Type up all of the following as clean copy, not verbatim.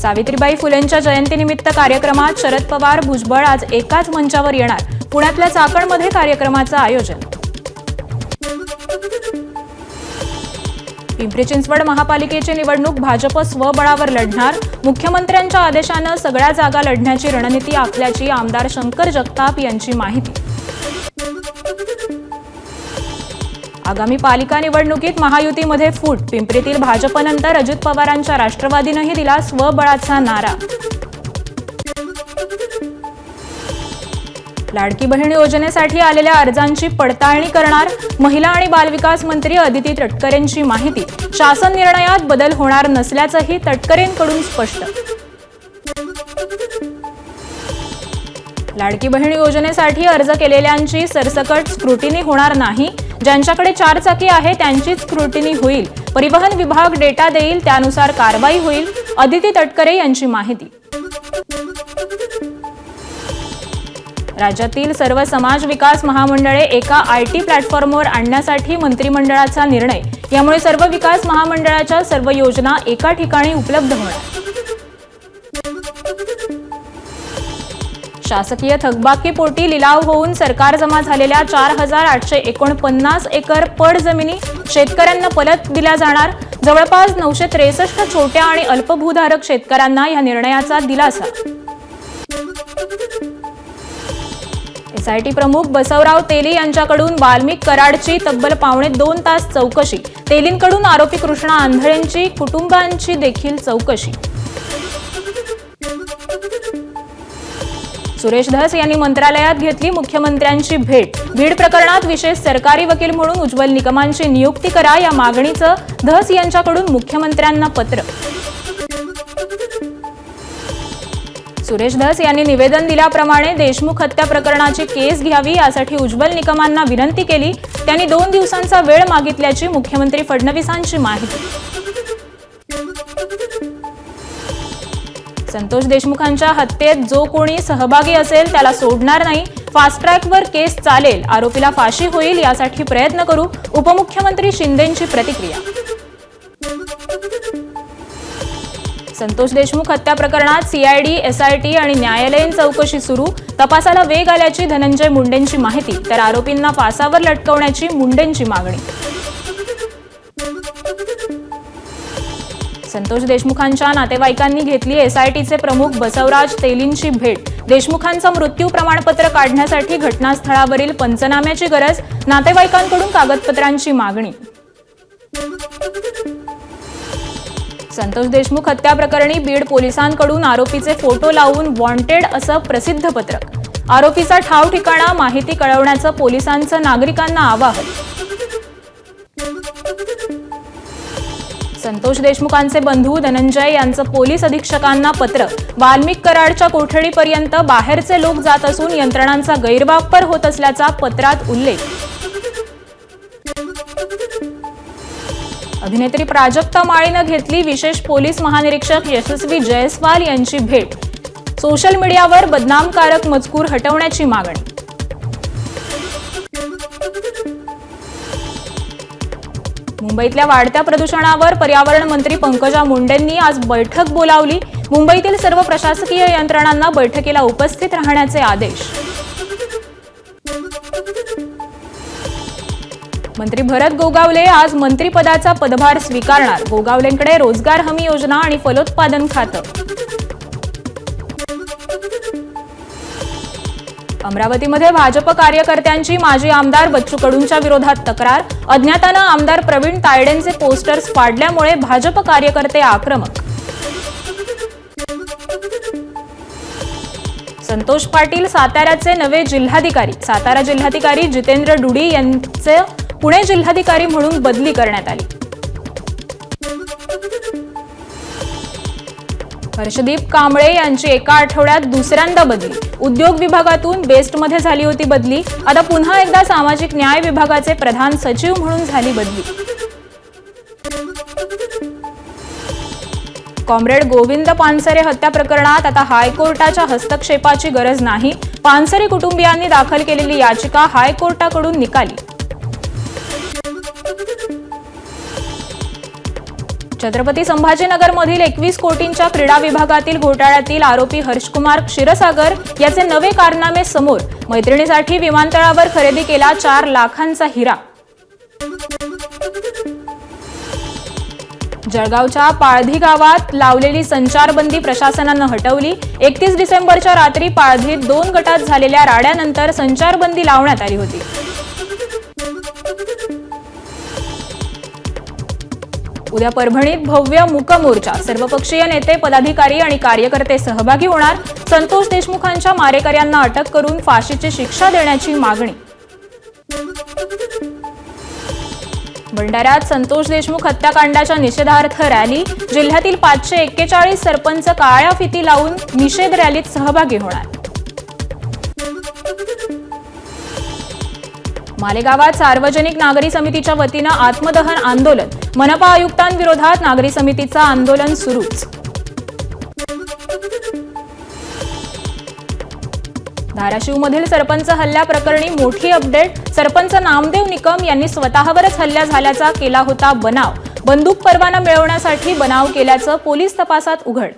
सावित्रीबाई फुलेंच्या जयंतीनिमित्त कार्यक्रमात शरद पवार भुजबळ आज एकाच मंचावर येणार. पुण्यातल्या चाकणमध्ये कार्यक्रमाचं आयोजन. पिंपरी चिंचवड महापालिकेची निवडणूक भाजप स्वबळावर लढणार. मुख्यमंत्र्यांच्या आदेशानं सगळ्या जागा लढण्याची रणनीती आखल्याची आमदार शंकर जगताप यांची माहिती. आगामी पालिका निवडणुकीत महायुतीमध्ये फूट. पिंपरीतील भाजपनंतर अजित पवारांच्या राष्ट्रवादीनेही दिला स्वबळाचा नारा. लाडकी बहीण योजनेसाठी आलेल्या अर्जांची पडताळणी करणार. महिला आणि बालविकास मंत्री अदिती तटकरेंची माहिती. शासन निर्णयात बदल होणार नसल्याचंही तटकरेंकडून स्पष्ट. लाडकी बहीण योजनेसाठी अर्ज केलेल्यांची सरसकट स्क्रुटिनी होणार नाही. ज्यांच्याकडे 4 चाकी आहे त्यांचीच स्क्रुटिनी होईल. परिवहन विभाग डेटा देईल, त्यानुसार कारवाई होईल. अदिती तटकरे यांची माहिती. राज्यातील सर्व समाज विकास महामंडळे एका आयटी प्लॅटफॉर्मवर आणण्यासाठी मंत्रिमंडळाचा निर्णय. यामुळे सर्व विकास महामंडळाच्या सर्व योजना एका ठिकाणी उपलब्ध होणार. शासकीय थकबाकीपोटी लिलाव होऊन सरकार जमा झालेल्या 4849 एकर पड जमिनी शेतकऱ्यांना परत दिल्या जाणार. जवळपास 963 छोट्या आणि अल्पभूधारक शेतकऱ्यांना या निर्णयाचा दिलासा. एसआयटी प्रमुख बसवराव तेली यांच्याकडून वाल्मिक कराडची तब्बल 2.25 तास चौकशी. तेलींकडून आरोपी कृष्णा आंधळेंची कुटुंबांची देखील चौकशी. सुरेश धस यांनी मंत्रालयात घेतली मुख्यमंत्र्यांची भेट. बीड प्रकरणात विशेष सरकारी वकील म्हणून उज्ज्वल निकमांची नियुक्ती करा या मागणीचं धस यांच्याकडून मुख्यमंत्र्यांना पत्र. सुरेश धस यांनी निवेदन दिल्याप्रमाणे देशमुख हत्या प्रकरणाची केस घ्यावी यासाठी उज्ज्वल निकमांना विनंती केली. त्यांनी 2 दिवसांचा वेळ मागितल्याची मुख्यमंत्री फडणवीसांची माहिती. संतोष देशमुखांच्या हत्येत जो कोणी सहभागी असेल त्याला सोडणार नाही. फास्ट ट्रॅकवर केस चालेल, आरोपीला फाशी होईल यासाठी प्रयत्न करू. उपमुख्यमंत्री शिंदेंची प्रतिक्रिया. संतोष देशमुख हत्या प्रकरणात सीआयडी, एसआयटी आणि न्यायालयीन चौकशी सुरू. तपासाला वेग आल्याची धनंजय मुंडेंची माहिती. तर आरोपींना फासावर लटकवण्याची मुंडेंची मागणी. संतोष देशमुखांच्या नातेवाईकांनी घेतली एसआयटीचे प्रमुख बसवराज तेलींची भेट. देशमुखांचं मृत्यू प्रमाणपत्र काढण्यासाठी घटनास्थळावरील पंचनाम्याची गरज. नातेवाईकांकडून कागदपत्रांची मागणी. संतोष देशमुख हत्या प्रकरणी बीड पोलिसांकडून आरोपीचे फोटो लावून वॉन्टेड असं प्रसिद्ध पत्रक. आरोपीचा ठाव ठिकाणा माहिती कळवण्याचं पोलिसांचं नागरिकांना आवाहन. संतोष देशमुखांचे बंधू धनंजय यांचं पोलीस अधीक्षकांना पत्र. वाल्मिक कराडच्या कोठडीपर्यंत बाहेरचे लोक जात असून यंत्रणांचा गैरवापर होत असल्याचा पत्रात उल्लेख. अभिनेत्री प्राजक्ता माळीनं घेतली विशेष पोलीस महानिरीक्षक यशस्वी जयस्वाल यांची भेट. सोशल मीडियावर बदनामकारक मजकूर हटवण्याची मागणी. मुंबईतल्या वाढत्या प्रदूषणावर पर्यावरण मंत्री पंकजा मुंडेंनी आज बैठक बोलावली. मुंबईतील सर्व प्रशासकीय यंत्रणांना बैठकीला उपस्थित राहण्याचे आदेश. मंत्री भरत गोगावले आज मंत्रिपदाचा पदभार स्वीकारणार. गोगावलेंकडे रोजगार हमी योजना आणि फलोत्पादन खातं. अमरावतीमध्ये भाजप कार्यकर्त्यांची माजी आमदार बच्चू कडूंच्या विरोधात तक्रार. अज्ञातानं आमदार प्रवीण तायडेंचे पोस्टर्स फाडल्यामुळे भाजप कार्यकर्ते आक्रमक. संतोष पाटील साताऱ्याचे नवे जिल्हाधिकारी. सातारा जिल्हाधिकारी जितेंद्र डुडी यांचे पुणे जिल्हाधिकारी म्हणून बदली करण्यात आली. हर्षदीप कांबळे यांची एका आठवड्यात दुसऱ्यांदा बदली. उद्योग विभागातून बेस्टमध्ये झाली होती बदली. आता पुन्हा एकदा सामाजिक न्याय विभागाचे प्रधान सचिव म्हणून झाली बदली. कॉम्रेड गोविंद पानसरे हत्या प्रकरणात आता हायकोर्टाच्या हस्तक्षेपाची गरज नाही. पानसरे कुटुंबियांनी दाखल केलेली याचिका हायकोर्टाकडून निकाली. छत्रपती संभाजीनगरमधील 21 कोटींच्या क्रीडा विभागातील घोटाळ्यातील आरोपी हर्षकुमार क्षीरसागर याचे नवे कारनामे समोर. मैत्रिणीसाठी विमानतळावर खरेदी केला 4 लाखांचा हिरा. जळगावच्या पाळधी गावात लावलेली संचारबंदी प्रशासनानं हटवली. 31 डिसेंबरच्या रात्री पाळधीत 2 गटात झालेल्या राड्यानंतर संचारबंदी लावण्यात आली होती. उद्या परभणीत भव्य मूक मोर्चा. सर्वपक्षीय नेते, पदाधिकारी आणि कार्यकर्ते सहभागी होणार. संतोष देशमुखांच्या मारेकऱ्यांना अटक करून फाशीची शिक्षा देण्याची मागणी. भंडाऱ्यात संतोष देशमुख हत्याकांडाच्या निषेधार्थ रॅली. जिल्ह्यातील 541 सरपंच काळ्या फिती लावून निषेध रॅलीत सहभागी होणार. मालेगावात सार्वजनिक नागरी समितीच्या वतीनं आत्मदहन आंदोलन. मनपा आयुक्तांविरोधात नागरी समितीचं आंदोलन सुरूच. धाराशिवमधील सरपंच हल्ल्याप्रकरणी मोठी अपडेट. सरपंच नामदेव निकम यांनी स्वतःवरच हल्ला झाल्याचा केला होता बनाव. बंदूक परवाना मिळवण्यासाठी बनाव केल्याचं पोलीस तपासात उघड.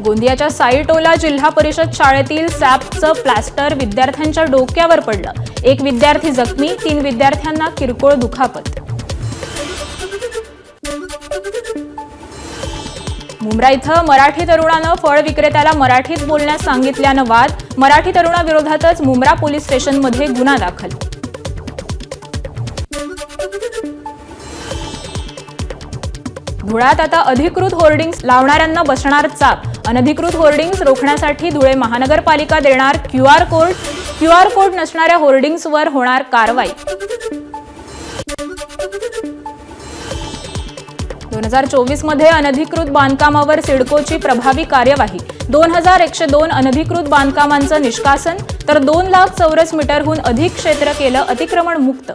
गोंदियाच्या साईटोला जिल्हा परिषद शाळेतील सॅपचं प्लास्टर विद्यार्थ्यांच्या डोक्यावर पडलं. 1 विद्यार्थी जखमी, 3 विद्यार्थ्यांना किरकोळ दुखापत. मुंब्रा इथं मराठी तरुणानं फळ विक्रेत्याला मराठीत बोलण्यास सांगितल्यानं वाद. मराठी तरुणाविरोधातच मुंब्रा पोलीस स्टेशनमध्ये गुन्हा दाखल. धुळ्यात आता अधिकृत होर्डिंग्स लावणाऱ्यांना बसणार चाप. अनधिकृत होर्डिंग्स रोखण्यासाठी धुळे महानगरपालिका देणार QR कोड. QR कोड नसणाऱ्या होर्डिंग्सवर होणार कारवाई. 2024 मध्ये अनधिकृत बांधकामावर सिडकोची प्रभावी कार्यवाही. 2102 अनधिकृत बांधकामांचं निष्कासन, तर 2 लाख चौरस मीटरहून अधिक क्षेत्र केलं अतिक्रमण मुक्त.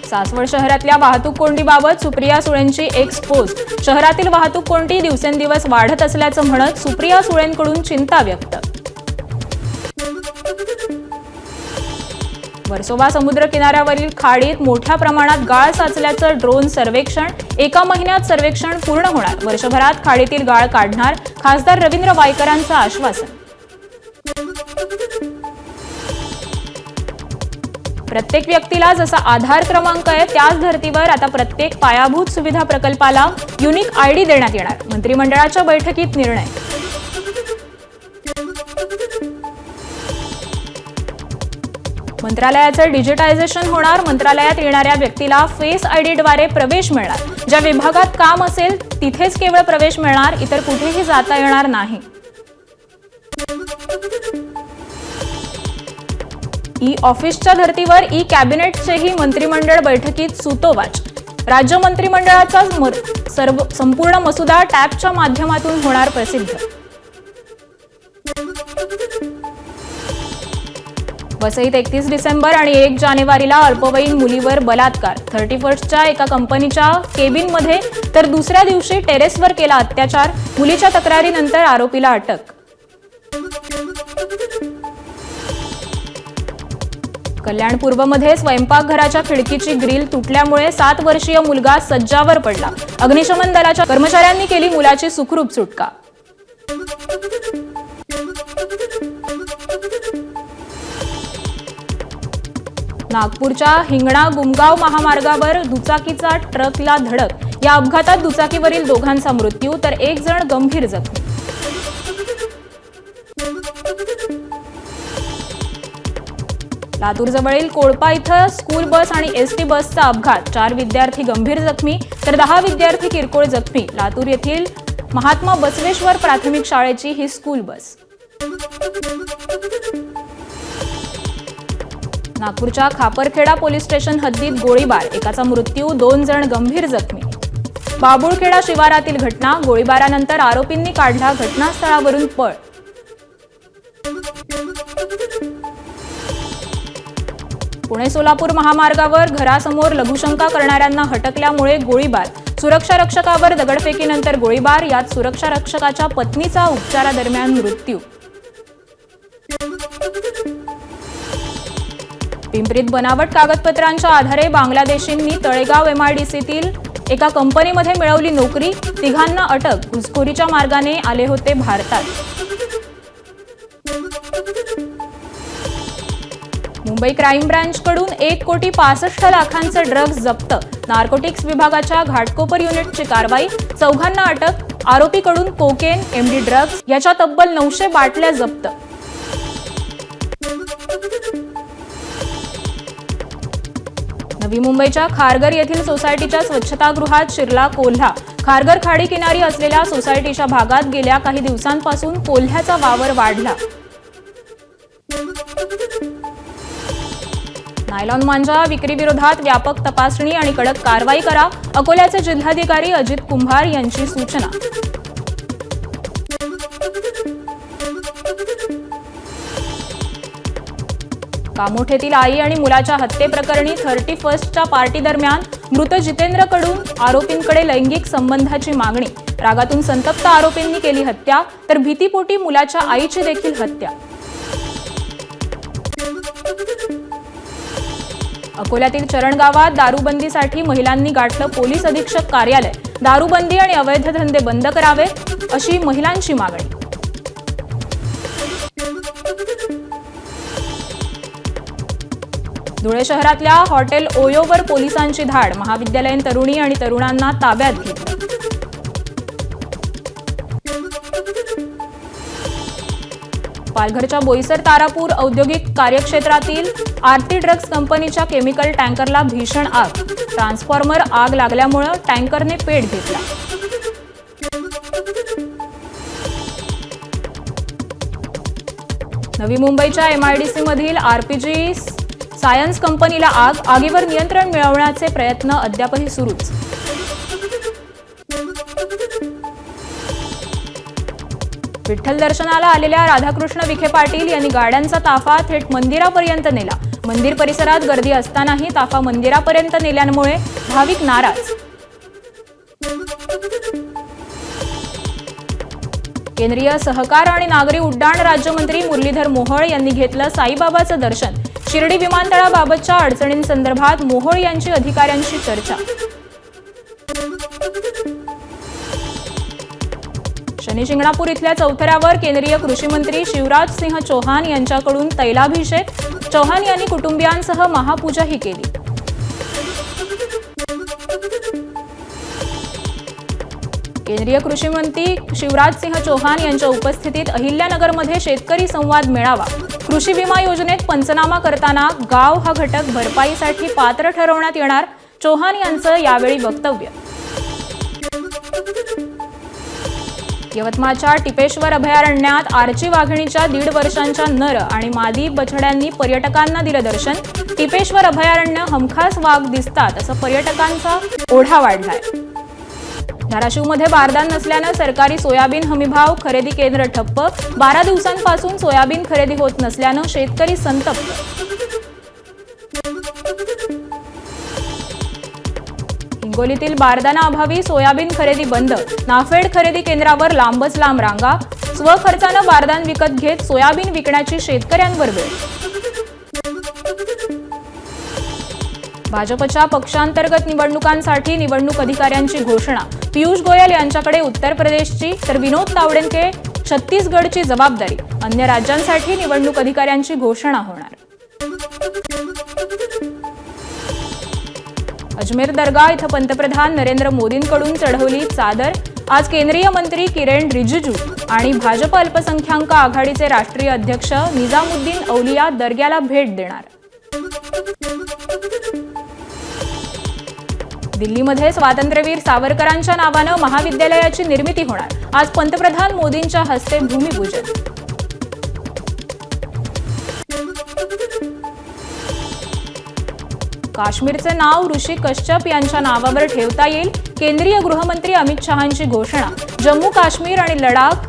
सासवड शहरातल्या वाहतूक कोंडीबाबत सुप्रिया सुळेंची एक्सपोज. शहरातील वाहतूक कोंडी दिवसेंदिवस वाढत असल्याचं म्हणत सुप्रिया सुळेंकडून चिंता व्यक्त. वर्सोवा समुद्र किनाऱ्यावरील खाडीत मोठ्या प्रमाणात गाळ साचल्याचं ड्रोन सर्वेक्षण. 1 महिन्यात सर्वेक्षण पूर्ण होणार. वर्षभरात खाडीतील गाळ काढणार. खासदार रवींद्र वायकरांचं आश्वासन. प्रत्येक व्यक्तीला जसा आधार क्रमांक आहे त्याच धर्तीवर आता प्रत्येक पायाभूत सुविधा प्रकल्पाला युनिक ID देण्यात येणार. मंत्रिमंडळाच्या बैठकीत निर्णय. मंत्रालयाचे डिजिटायझेशन होणार. मंत्रालयात येणाऱ्या व्यक्तीला फेस IDद्वारे प्रवेश मिळणार. ज्या विभागात काम असेल तिथेच केवळ प्रवेश मिळणार. इतर कुठेही जाता येणार नाही. ऑफिसच्या धर्तीवर कॅबिनेटचेही मंत्रिमंडळ बैठकीत सूतोवाच. राज्य मंत्रिमंडळाचा संपूर्ण मसुदा टॅबच्या माध्यमातून होणार प्रसिद्ध. वसईत 31 डिसेंबर आणि 1 जानेवारीला अल्पवयीन मुलीवर बलात्कार. 31च्या एका कंपनीच्या केबिनमध्ये तर दुसऱ्या दिवशी टेरेसवर केला अत्याचार. मुलीच्या तक्रारीनंतर आरोपीला अटक. कल्याण पूर्वमध्ये स्वयंपाकघराच्या खिडकीची ग्रिल तुटल्यामुळे 7 वर्षीय मुलगा सज्जावर पडला. अग्निशमन दलाच्या कर्मचाऱ्यांनी केली मुलाची सुखरूप सुटका. नागपूरच्या हिंगणा गुमगाव महामार्गावर दुचाकीचा ट्रकला धडक. या अपघातात दुचाकीवरील दोघांचा मृत्यू तर 1 जण गंभीर जखमी. लातूरजवळील कोळपा इथं स्कूल बस आणि ST बसचा अपघात. 4 विद्यार्थी गंभीर जखमी तर 10 विद्यार्थी किरकोळ जखमी. लातूर येथील महात्मा बसवेश्वर प्राथमिक शाळेची ही स्कूल बस. नागपूरच्या खापरखेडा पोलीस स्टेशन हद्दीत गोळीबार. एकाचा मृत्यू, 2 जण गंभीर जखमी. बाबुळखेडा शिवारातील घटना. गोळीबारानंतर आरोपींनी काढला घटनास्थळावरून पळ. पुणे सोलापूर महामार्गावर घरासमोर लघुशंका करणाऱ्यांना हटकल्यामुळे गोळीबार. सुरक्षा रक्षकावर दगडफेकीनंतर गोळीबार. यात सुरक्षा रक्षकाच्या पत्नीचा उपचारादरम्यान मृत्यू. पिंपरीत बनावट कागदपत्रांच्या आधारे बांगलादेशींनी तळेगाव MIDCतील एका कंपनीमध्ये मिळवली नोकरी, तिघांना अटक, घुसखोरीच्या मार्गाने आले होते भारतात. मुंबई क्राईम ब्रांचकडून 1,65,00,000चे ड्रग्ज जप्त, नार्कोटिक्स विभागाच्या घाटकोपर युनिटची कारवाई, चौघांना अटक, आरोपीकडून कोकेन, MD ड्रग्ज याच्या तब्बल 900 बाटल्या जप्त. नवी मुंबईच्या खारघर येथील सोसायटीच्या स्वच्छतागृहात शिरला कोल्हा. खारघर खाडी किनारी असलेल्या सोसायटीच्या भागात गेल्या काही दिवसांपासून कोल्ह्याचा वावर वाढला. नायलॉन मांजा विक्रीविरोधात व्यापक तपासणी आणि कडक कारवाई करा, अकोल्याचे जिल्हाधिकारी अजित कुंभार यांची सूचना. कामोठेतील आई आणि मुलाच्या हत्येप्रकरणी 31च्या पार्टी दरम्यान मृत जितेंद्रकडून आरोपींकडे लैंगिक संबंधाची मागणी, रागातून संतप्त आरोपींनी केली हत्या, तर भीतीपोटी मुलाच्या आईची देखील हत्या. अकोल्यातील चरण गावात दारूबंदीसाठी महिलांनी गाठलं पोलीस अधीक्षक कार्यालय, दारूबंदी आणि अवैध धंदे बंद करावे अशी महिलांची मागणी. धुळे शहरातल्या हॉटेल ओयोवर पोलिसांची धाड, महाविद्यालयीन तरुणी आणि तरुणांना ताब्यात घेतलं. पालघरच्या बोईसर तारापूर औद्योगिक कार्यक्षेत्रातील आरती ड्रग्ज कंपनीच्या केमिकल टँकरला भीषण आग, ट्रान्सफॉर्मर आग लागल्यामुळे टँकरने पेट घेतला. नवी मुंबईच्या MIDC मधील RPG सायन्स कंपनीला आग, आगीवर नियंत्रण मिळवण्याचे प्रयत्न अद्यापही सुरूच. विठ्ठल दर्शनाला आलेल्या राधाकृष्ण विखे पाटील यांनी गाड्यांचा ताफा थेट मंदिरापर्यंत नेला. मंदिर परिसरात गर्दी असतानाही ताफा मंदिरापर्यंत नेल्यामुळे भाविक नाराज. केंद्रीय सहकार आणि नागरी उड्डाण राज्यमंत्री मुरलीधर मोहोळ यांनी घेतलं साईबाबाचं दर्शन. शिर्डी विमानतळाबाबतच्या अडचणींसंदर्भात मोहोळ यांची अधिकाऱ्यांशी चर्चा. शनी शिंगणापूर इथल्या चौथऱ्यावर केंद्रीय कृषी मंत्री शिवराज सिंह चौहान यांच्याकडून तैलाभिषेक, चौहान यांनी कुटुंबियांसह महापूजाही केली. केंद्रीय कृषी मंत्री शिवराज सिंह चौहान यांच्या उपस्थितीत अहिल्यानगरमध्ये शेतकरी संवाद मेळावा. कृषी विमा योजनेत पंचनामा करताना गाव हा घटक भरपाईसाठी पात्र ठरवण्यात येणार, चौहान यांचं यावेळी वक्तव्य. यवतमाळच्या टिपेश्वर अभयारण्यात आरची वाघिणीच्या 1.5 वर्षांच्या नर आणि मादी बछड्यांनी पर्यटकांना दिलं दर्शन. टिपेश्वर अभयारण्य हमखास वाघ दिसतात असं पर्यटकांचा ओढा वाढलाय. धाराशिवमध्ये बारदान नसल्यानं सरकारी सोयाबीन हमीभाव खरेदी केंद्र ठप्प, 12 दिवसांपासून सोयाबीन खरेदी होत नसल्यानं शेतकरी संतप्त. हिंगोलीतील बारदानाअभावी सोयाबीन खरेदी बंद, नाफेड खरेदी केंद्रावर लांबच लांब रांगा, स्वखर्चानं बारदान विकत घेत सोयाबीन विकण्याची शेतकऱ्यांवर वेळ. भाजपच्या पक्षांतर्गत निवडणुकांसाठी निवडणूक अधिकाऱ्यांची घोषणा, पियुष गोयल यांच्याकडे उत्तर प्रदेशची तर विनोद तावडेंके छत्तीसगडची जबाबदारी. अन्य राज्यांसाठी निवडणूक अधिकाऱ्यांची घोषणा होणार. अजमेर दर्गा इथं पंतप्रधान नरेंद्र मोदींकडून चढवली चादर. आज केंद्रीय मंत्री किरेन रिजिजू आणि भाजप अल्पसंख्याक आघाडीचे राष्ट्रीय अध्यक्ष निजामुद्दीन औलिया दर्ग्याला भेट देणार. दिल्लीमध्ये स्वातंत्र्यवीर सावरकरांच्या नावानं महाविद्यालयाची निर्मिती होणार. आज पंतप्रधान मोदींच्या हस्ते भूमिपूजन. काश्मीरचे नाव ऋषी कश्यप यांच्या नावावर ठेवता येईल. केंद्रीय गृहमंत्री अमित शहांची घोषणा. जम्मू काश्मीर आणि लडाख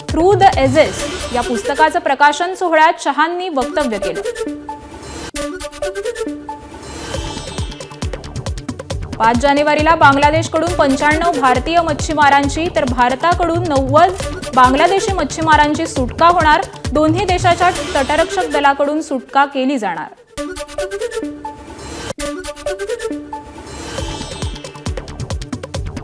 थ्रू द एजेस या पुस्तकाचं प्रकाशन सोहळ्यात शहांनी वक्तव्य केलं. 5 जानेवारीला बांगलादेशकडून 95 भारतीय मच्छीमारांची तर भारताकडून 90 बांगलादेशी मच्छीमारांची सुटका होणार. दोन्ही देशाच्या तटरक्षक दलाकडून सुटका केली जाणार.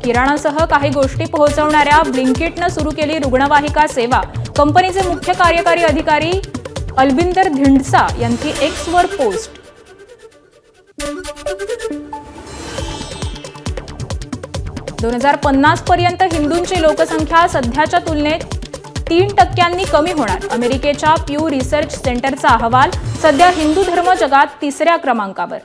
किराणासह काही गोष्टी पोहोचवणाऱ्या ब्लिंकिटनं सुरू केली रुग्णवाहिका सेवा. कंपनीचे मुख्य कार्यकारी अधिकारी अल्बिंदर धिंडसा यांची एक्सवर पोस्ट. दोन 2050 पर्यंत हिंदूंची लोकसंख्या सध्याच्या तुलनेत 3% कमी होणार. अमेरिकेच्या प्यू रिसर्च सेंटरचा अहवाल. सध्या हिंदू धर्म जगात 3ऱ्या क्रमांकावर.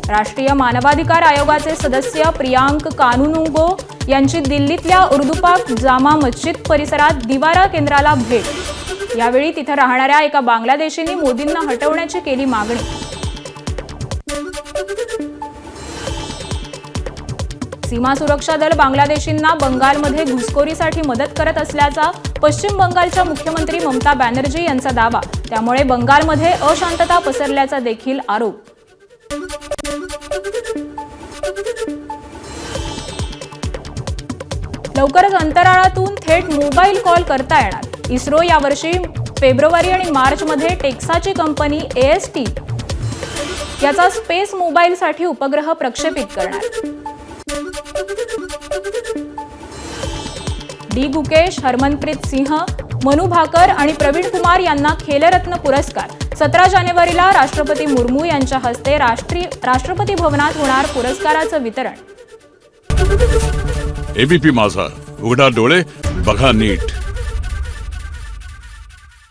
राष्ट्रीय मानवाधिकार आयोगाचे सदस्य प्रियांक कानुनगो यांची दिल्लीतल्या उर्दू-पाक जामा मस्जिद परिसरात दिवारा केंद्राला भेट. यावेळी तिथे राहणाऱ्या एका बांगलादेशींनी मोदींना हटवण्याची केली मागणी. सीमा सुरक्षा दल बांगलादेशींना बंगालमध्ये घुसखोरीसाठी मदत करत असल्याचा पश्चिम बंगालच्या मुख्यमंत्री ममता बॅनर्जी यांचा दावा. त्यामुळे बंगालमध्ये अशांतता पसरल्याचा देखील आरोप. लवकरच अंतराळातून थेट मोबाईल कॉल करता येणार. इस्रो यावर्षी फेब्रुवारी आणि मार्चमध्ये टेक्साची कंपनी AST याचा स्पेस मोबाईलसाठी उपग्रह प्रक्षेपित करणार. डी गुकेश, हरमनप्रीत सिंह, मनू भाकर आणि प्रवीण कुमार यांना खेलरत्न पुरस्कार. 17 जानेवारीला राष्ट्रपती मुर्मू यांच्या हस्ते राष्ट्रपती भवनात होणार पुरस्काराचं वितरण. ABP माझा, उघडा डोळे बघा नीट.